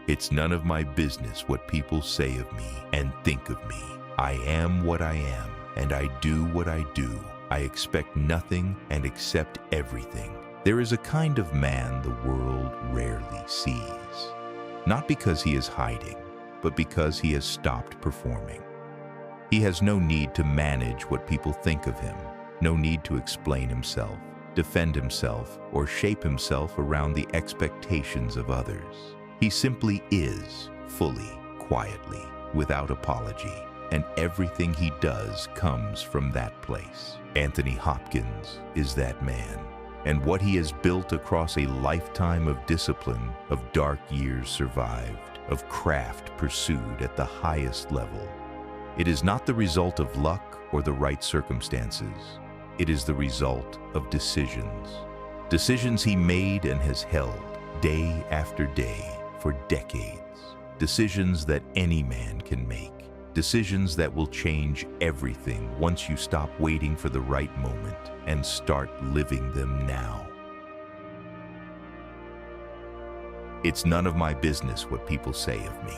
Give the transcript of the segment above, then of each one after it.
It's none of my business what people say of me and think of me. I am what I am, and I do what I do. I expect nothing and accept everything. There is a kind of man the world rarely sees, not because he is hiding, but because he has stopped performing. He has no need to manage what people think of him, no need to explain himself, defend himself, or shape himself around the expectations of others. He simply is, fully, quietly, without apology, and everything he does comes from that place. Anthony Hopkins is that man, and what he has built across a lifetime of discipline, of dark years survived, of craft pursued at the highest level. It is not the result of luck or the right circumstances. It is the result of decisions. Decisions he made and has held day after day for decades. Decisions that any man can make. Decisions that will change everything once you stop waiting for the right moment and start living them now. It's none of my business what people say of me.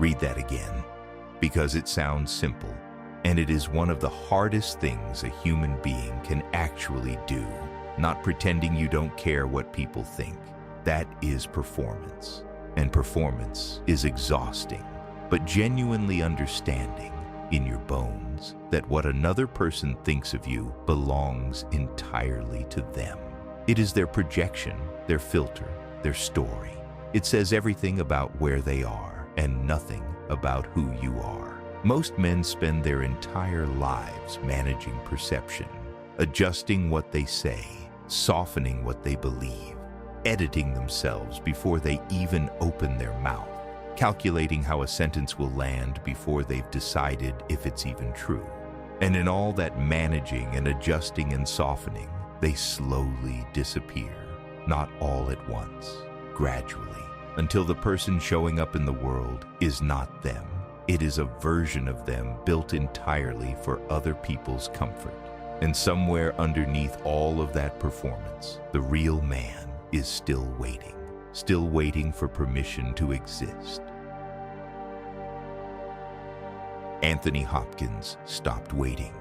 Read that again, because it sounds simple, and it is one of the hardest things a human being can actually do. Not pretending you don't care what people think. That is performance, and performance is exhausting. But genuinely understanding in your bones that what another person thinks of you belongs entirely to them. It is their projection, their filter, their story. It says everything about where they are and nothing about who you are. Most men spend their entire lives managing perception, adjusting what they say, softening what they believe, editing themselves before they even open their mouth, calculating how a sentence will land before they've decided if it's even true. And in all that managing and adjusting and softening, they slowly disappear, not all at once, gradually, until the person showing up in the world is not them. It is a version of them built entirely for other people's comfort. And somewhere underneath all of that performance, the real man is still waiting for permission to exist. Anthony Hopkins stopped waiting.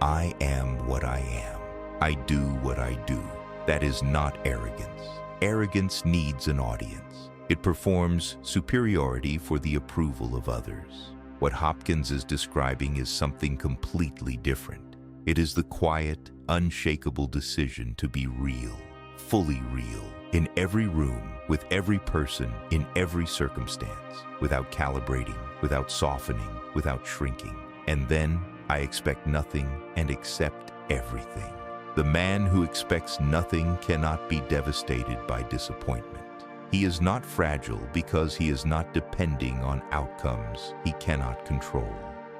I am what I am. I do what I do. That is not arrogance. Arrogance needs an audience. It performs superiority for the approval of others. What Hopkins is describing is something completely different. It is the quiet, unshakable decision to be real, fully real, in every room, with every person, in every circumstance, without calibrating, without softening, without shrinking. And then I expect nothing and accept everything. The man who expects nothing cannot be devastated by disappointment. He is not fragile because he is not depending on outcomes he cannot control.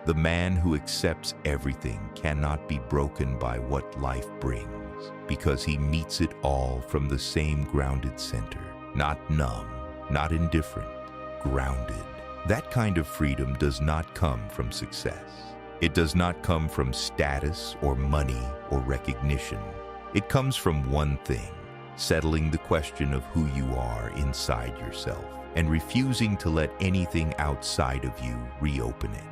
The man who accepts everything cannot be broken by what life brings because he meets it all from the same grounded center, not numb, not indifferent, grounded. That kind of freedom does not come from success. It does not come from status or money or recognition. It comes from one thing: settling the question of who you are inside yourself and refusing to let anything outside of you reopen it.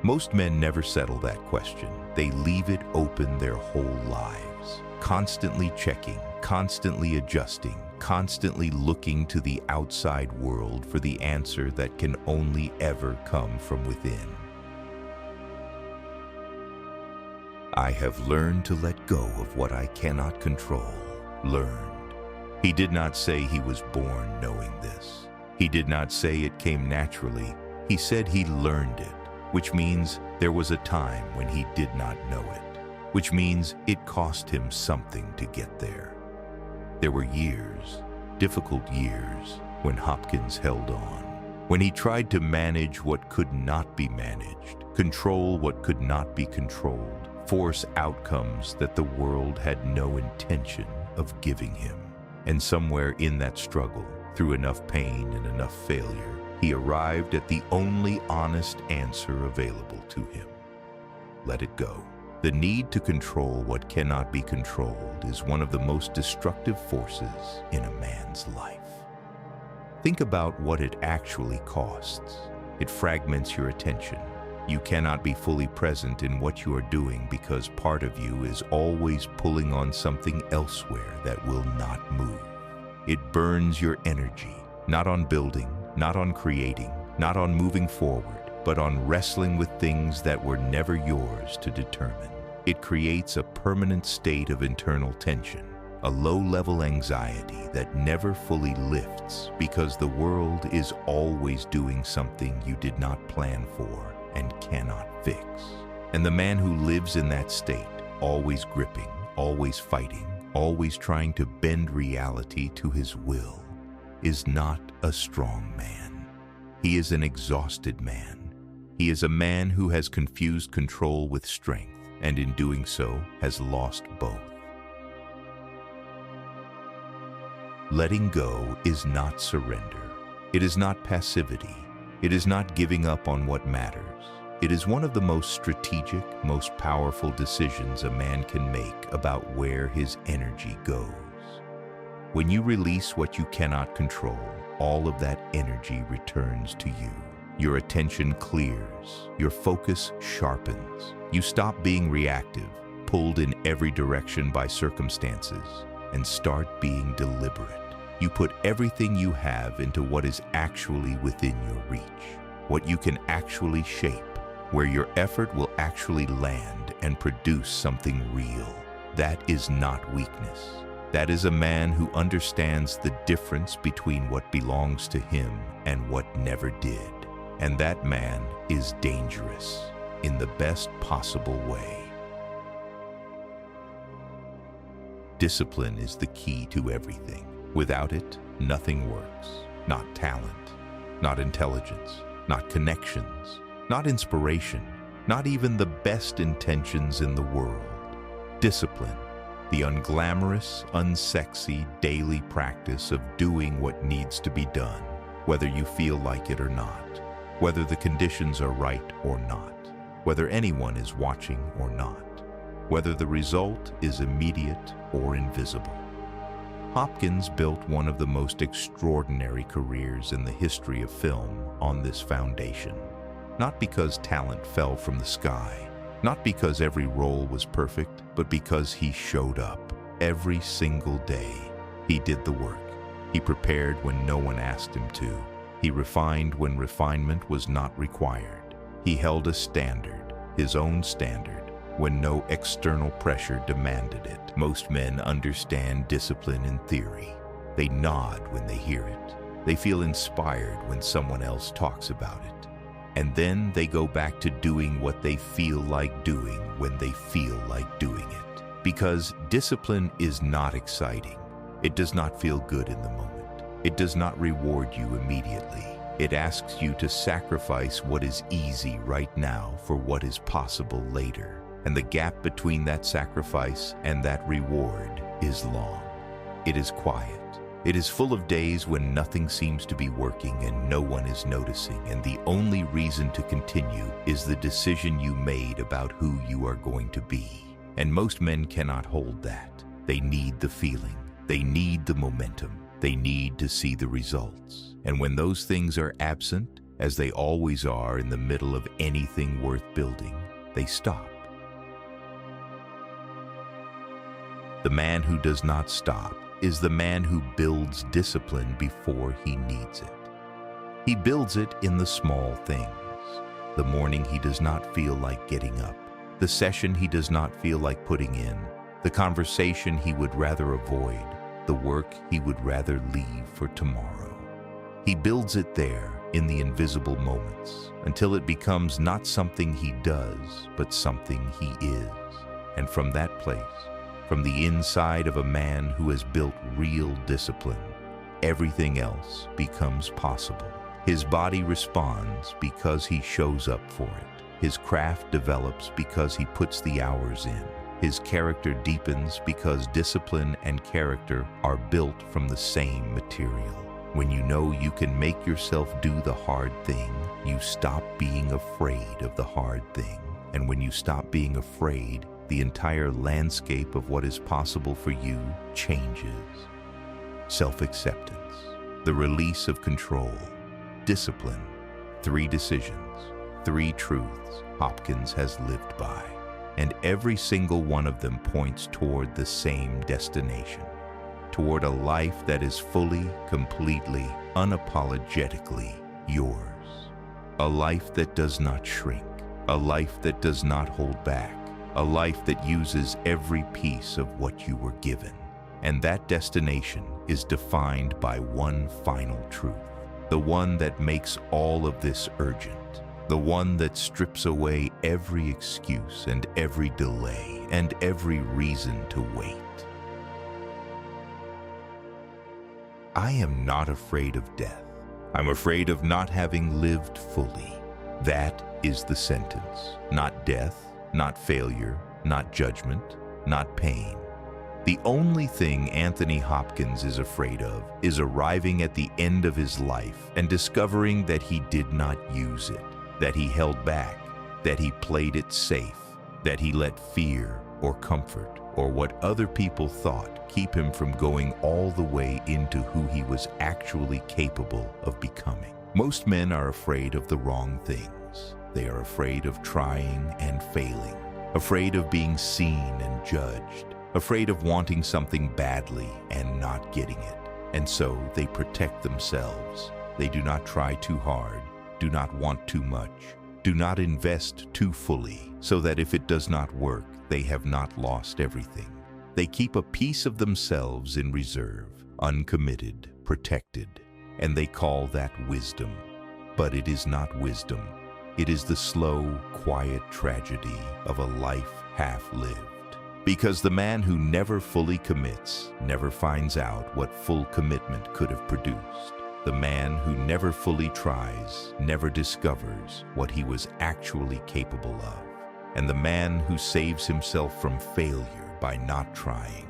Most men never settle that question. They leave it open their whole lives, constantly checking, constantly adjusting, constantly looking to the outside world for the answer that can only ever come from within. I have learned to let go of what I cannot control. Learned. He did not say he was born knowing this. He did not say it came naturally. He said he learned it, which means there was a time when he did not know it, which means it cost him something to get there. There were years, difficult years, when Hopkins held on, when he tried to manage what could not be managed, control what could not be controlled, force outcomes that the world had no intention of giving him. And somewhere in that struggle, through enough pain and enough failure, he arrived at the only honest answer available to him. Let it go. The need to control what cannot be controlled is one of the most destructive forces in a man's life. Think about what it actually costs. It fragments your attention. You cannot be fully present in what you are doing because part of you is always pulling on something elsewhere that will not move. It burns your energy, not on building, not on creating, not on moving forward, but on wrestling with things that were never yours to determine. It creates a permanent state of internal tension, a low-level anxiety that never fully lifts because the world is always doing something you did not plan for and cannot fix. And the man who lives in that state, always gripping, always fighting, always trying to bend reality to his will, is not a strong man. He is an exhausted man. He is a man who has confused control with strength, and in doing so has lost both. Letting go is not surrender. It is not passivity. It is not giving up on what matters. It is one of the most strategic, most powerful decisions a man can make about where his energy goes. When you release what you cannot control, all of that energy returns to you. Your attention clears. Your focus sharpens. You stop being reactive, pulled in every direction by circumstances, and start being deliberate. You put everything you have into what is actually within your reach, what you can actually shape, where your effort will actually land and produce something real. That is not weakness. That is a man who understands the difference between what belongs to him and what never did. And that man is dangerous in the best possible way. Discipline is the key to everything. Without it, nothing works. Not talent, not intelligence, not connections, not inspiration, not even the best intentions in the world. Discipline, the unglamorous, unsexy daily practice of doing what needs to be done, whether you feel like it or not, whether the conditions are right or not, whether anyone is watching or not, whether the result is immediate or invisible. Hopkins built one of the most extraordinary careers in the history of film on this foundation. Not because talent fell from the sky, not because every role was perfect, but because he showed up every single day. He did the work. He prepared when no one asked him to. He refined when refinement was not required. He held a standard, his own standard, when no external pressure demanded it. Most men understand discipline in theory. They nod when they hear it. They feel inspired when someone else talks about it. And then they go back to doing what they feel like doing when they feel like doing it. Because discipline is not exciting. It does not feel good in the moment. It does not reward you immediately. It asks you to sacrifice what is easy right now for what is possible later. And the gap between that sacrifice and that reward is long. It is quiet. It is full of days when nothing seems to be working and no one is noticing, and the only reason to continue is the decision you made about who you are going to be. And most men cannot hold that. They need the feeling. They need the momentum. They need to see the results. And when those things are absent, as they always are in the middle of anything worth building, they stop. The man who does not stop is the man who builds discipline before he needs it. He builds it in the small things. The morning he does not feel like getting up, the session he does not feel like putting in, the conversation he would rather avoid, the work he would rather leave for tomorrow. He builds it there in the invisible moments until it becomes not something he does, but something he is. And from that place, from the inside of a man who has built real discipline, everything else becomes possible. His body responds because he shows up for it. His craft develops because he puts the hours in. His character deepens because discipline and character are built from the same material. When you know you can make yourself do the hard thing, you stop being afraid of the hard thing. And when you stop being afraid, the entire landscape of what is possible for you changes. Self-acceptance. the release of control, discipline, 3 decisions, 3 truths Hopkins has lived by, and every single one of them points toward the same destination, toward a life that is fully, completely, unapologetically yours. A life that does not shrink, a life that does not hold back, a life that uses every piece of what you were given. And that destination is defined by one final truth, the one that makes all of this urgent, the one that strips away every excuse and every delay and every reason to wait. I am not afraid of death. I'm afraid of not having lived fully. That is the sentence. Not death, not failure, not judgment, not pain. The only thing Anthony Hopkins is afraid of is arriving at the end of his life and discovering that he did not use it, that he held back, that he played it safe, that he let fear or comfort or what other people thought keep him from going all the way into who he was actually capable of becoming. Most men are afraid of the wrong things. They are afraid of trying and failing, afraid of being seen and judged, afraid of wanting something badly and not getting it. And so they protect themselves. They do not try too hard, do not want too much, do not invest too fully, so that if it does not work, they have not lost everything. They keep a piece of themselves in reserve, uncommitted, protected, and they call that wisdom. But it is not wisdom. It is the slow, quiet tragedy of a life half lived. Because the man who never fully commits never finds out what full commitment could have produced. The man who never fully tries never discovers what he was actually capable of. And the man who saves himself from failure by not trying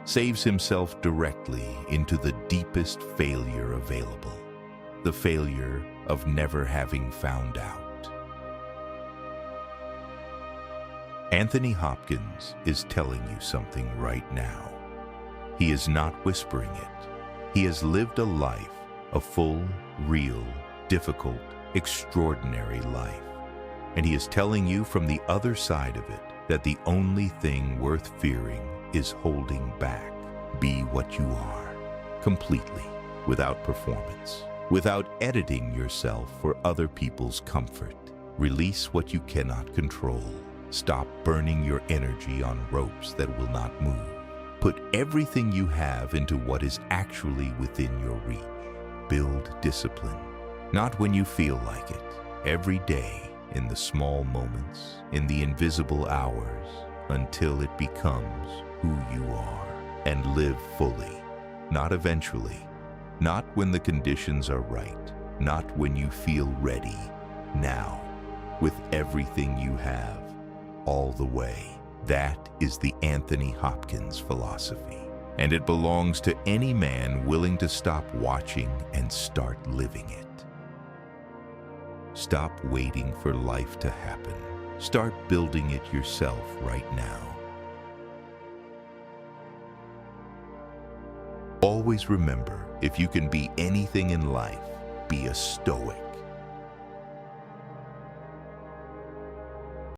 saves himself directly into the deepest failure available, the failure of never having found out. Anthony Hopkins is telling you something right now. He is not whispering it. He has lived a life, a full, real, difficult, extraordinary life. And he is telling you from the other side of it that the only thing worth fearing is holding back. Be what you are, completely, without performance, without editing yourself for other people's comfort. Release what you cannot control. Stop burning your energy on ropes that will not move. Put everything you have into what is actually within your reach. Build discipline, not when you feel like it, every day, in the small moments, in the invisible hours, until it becomes who you are. And live fully, not eventually, not when the conditions are right, not when you feel ready, now, with everything you have, all the way. That is the Anthony Hopkins philosophy, and it belongs to any man willing to stop watching and start living it. Stop waiting for life to happen. Start building it yourself right now. Always remember, if you can be anything in life, be a Stoic.